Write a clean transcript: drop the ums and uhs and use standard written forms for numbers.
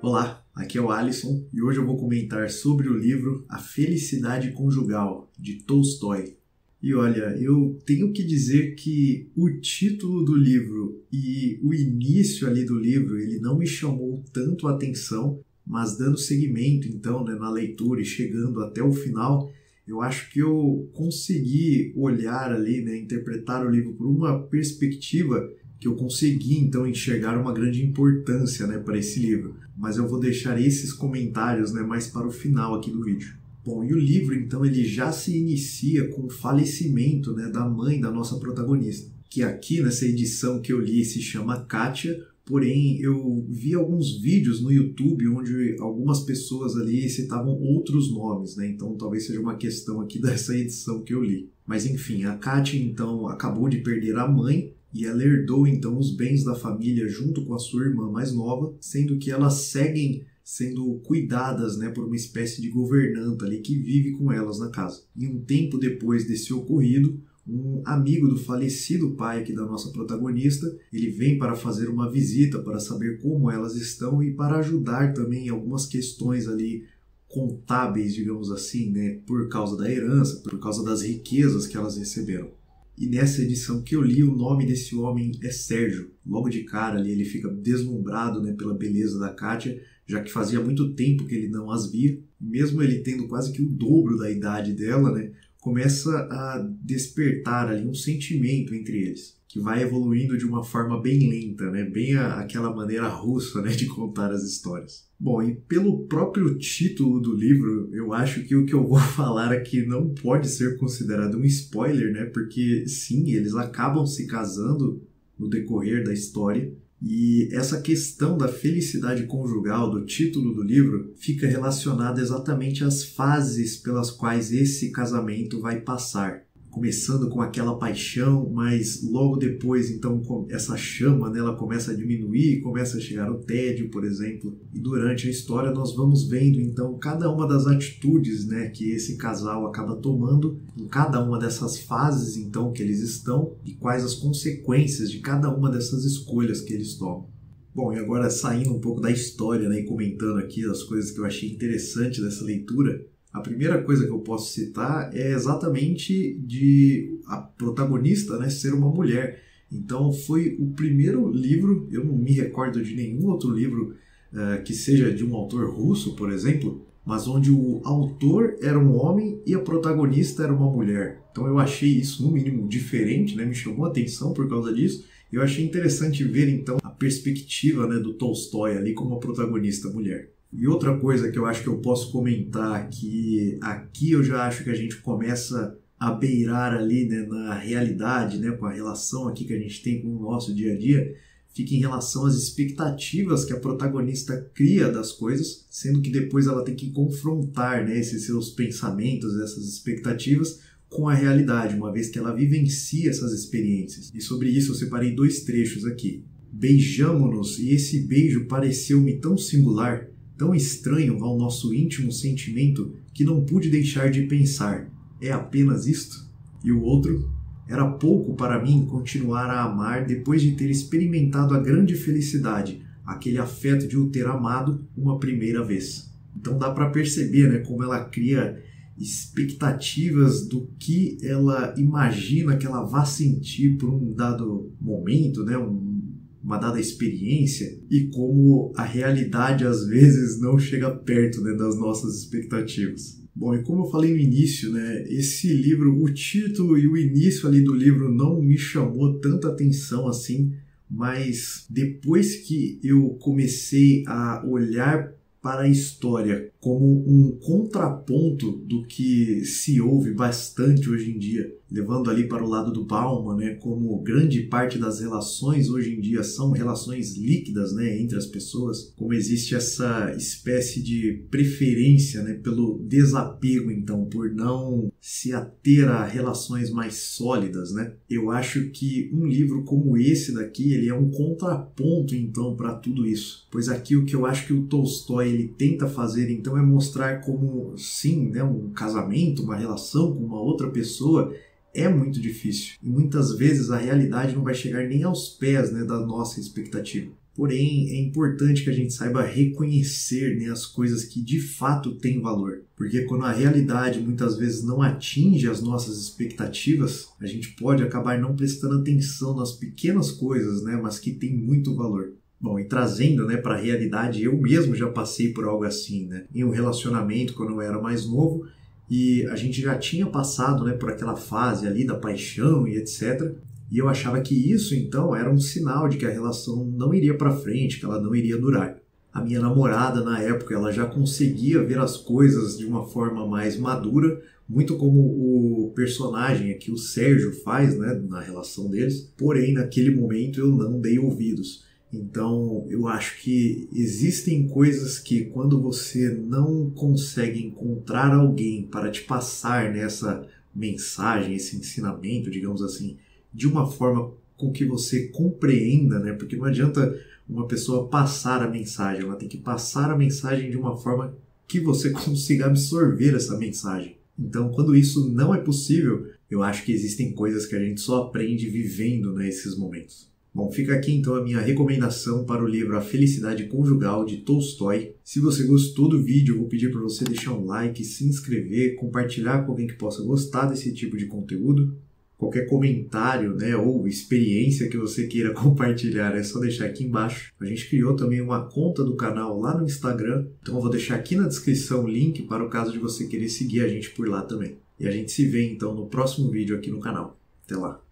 Olá, aqui é o Alisson e hoje eu vou comentar sobre o livro A Felicidade Conjugal, de Tolstói. E olha, eu tenho que dizer que o título do livro e o início ali do livro, ele não me chamou tanto a atenção, mas dando seguimento então, na leitura e chegando até o final, eu acho que eu consegui olhar ali, interpretar o livro por uma perspectiva que eu consegui então enxergar uma grande importância para esse livro. Mas eu vou deixar esses comentários mais para o final aqui do vídeo. Bom, e o livro então ele já se inicia com o falecimento da mãe da nossa protagonista, que aqui nessa edição que eu li se chama Kátia, porém eu vi alguns vídeos no YouTube onde algumas pessoas ali citavam outros nomes, então talvez seja uma questão aqui dessa edição que eu li. Mas enfim, a Kátia então acabou de perder a mãe, e ela herdou então os bens da família junto com a sua irmã mais nova, sendo que elas seguem sendo cuidadas por uma espécie de governanta ali que vive com elas na casa. E um tempo depois desse ocorrido, um amigo do falecido pai aqui da nossa protagonista, ele vem para fazer uma visita para saber como elas estão e para ajudar também em algumas questões ali contábeis, digamos assim, por causa da herança, por causa das riquezas que elas receberam. E nessa edição que eu li, o nome desse homem é Sérgio. Logo de cara ali ele fica deslumbrado pela beleza da Kátia, já que fazia muito tempo que ele não as via. Mesmo ele tendo quase que o dobro da idade dela, começa a despertar ali um sentimento entre eles, que vai evoluindo de uma forma bem lenta, bem aquela maneira russa de contar as histórias. Bom, e pelo próprio título do livro, eu acho que o que eu vou falar aqui não pode ser considerado um spoiler, porque sim, eles acabam se casando no decorrer da história, e essa questão da felicidade conjugal do título do livro fica relacionada exatamente às fases pelas quais esse casamento vai passar. Começando com aquela paixão, mas logo depois, então, essa chama ela começa a diminuir, começa a chegar ao tédio, por exemplo. E durante a história nós vamos vendo, então, cada uma das atitudes que esse casal acaba tomando, em cada uma dessas fases, então, que eles estão, e quais as consequências de cada uma dessas escolhas que eles tomam. Bom, e agora saindo um pouco da história, e comentando aqui as coisas que eu achei interessante dessa leitura, a primeira coisa que eu posso citar é exatamente de a protagonista ser uma mulher. Então foi o primeiro livro, eu não me recordo de nenhum outro livro que seja de um autor russo, por exemplo, mas onde o autor era um homem e a protagonista era uma mulher. Então eu achei isso no mínimo diferente, me chamou a atenção por causa disso. Eu achei interessante ver então a perspectiva do Tolstói ali como a protagonista mulher. E outra coisa que eu acho que eu posso comentar, que aqui eu já acho que a gente começa a beirar ali na realidade, com a relação aqui que a gente tem com o nosso dia a dia, fica em relação às expectativas que a protagonista cria das coisas, sendo que depois ela tem que confrontar esses seus pensamentos, essas expectativas, com a realidade, uma vez que ela vivencia essas experiências. E sobre isso eu separei 2 trechos aqui. Beijamo-nos e esse beijo pareceu-me tão singular, tão estranho ao nosso íntimo sentimento, que não pude deixar de pensar, é apenas isto? E o outro, era pouco para mim continuar a amar depois de ter experimentado a grande felicidade, aquele afeto de o ter amado uma primeira vez. Então dá para perceber como ela cria expectativas do que ela imagina que ela vá sentir por um dado momento, uma dada experiência, e como a realidade às vezes não chega perto das nossas expectativas. Bom, e como eu falei no início, esse livro, o título e o início ali do livro não me chamou tanta atenção assim, mas depois que eu comecei a olhar para a história como um contraponto do que se ouve bastante hoje em dia, levando ali para o lado do Bauman, como grande parte das relações hoje em dia são relações líquidas entre as pessoas, como existe essa espécie de preferência pelo desapego, então, por não se ater a relações mais sólidas, eu acho que um livro como esse daqui, ele é um contraponto, então, para tudo isso. Pois aqui o que eu acho que o Tolstói ele tenta fazer, então, é mostrar como, sim, um casamento, uma relação com uma outra pessoa é muito difícil. E muitas vezes a realidade não vai chegar nem aos pés da nossa expectativa. Porém, é importante que a gente saiba reconhecer, né, as coisas que de fato têm valor. Porque quando a realidade muitas vezes não atinge as nossas expectativas, a gente pode acabar não prestando atenção nas pequenas coisas, né, mas que têm muito valor. Bom, e trazendo, né, para a realidade, eu mesmo já passei por algo assim, né, em um relacionamento quando eu era mais novo, e a gente já tinha passado, né, por aquela fase ali da paixão e etc. E eu achava que isso, então, era um sinal de que a relação não iria para frente, que ela não iria durar. A minha namorada, na época, ela já conseguia ver as coisas de uma forma mais madura, muito como o personagem aqui, o Sérgio, faz, né, na relação deles. Porém, naquele momento, eu não dei ouvidos. Então, eu acho que existem coisas que, quando você não consegue encontrar alguém para te passar nessa mensagem, esse ensinamento, digamos assim, de uma forma com que você compreenda, né? Porque não adianta uma pessoa passar a mensagem, ela tem que passar a mensagem de uma forma que você consiga absorver essa mensagem. Então, quando isso não é possível, eu acho que existem coisas que a gente só aprende vivendo, né, esses momentos. Bom, fica aqui então a minha recomendação para o livro A Felicidade Conjugal, de Tolstói. Se você gostou do vídeo, eu vou pedir para você deixar um like, se inscrever, compartilhar com alguém que possa gostar desse tipo de conteúdo. Qualquer comentário, né, ou experiência que você queira compartilhar, é só deixar aqui embaixo. A gente criou também uma conta do canal lá no Instagram, então eu vou deixar aqui na descrição o link para o caso de você querer seguir a gente por lá também. E a gente se vê então no próximo vídeo aqui no canal. Até lá!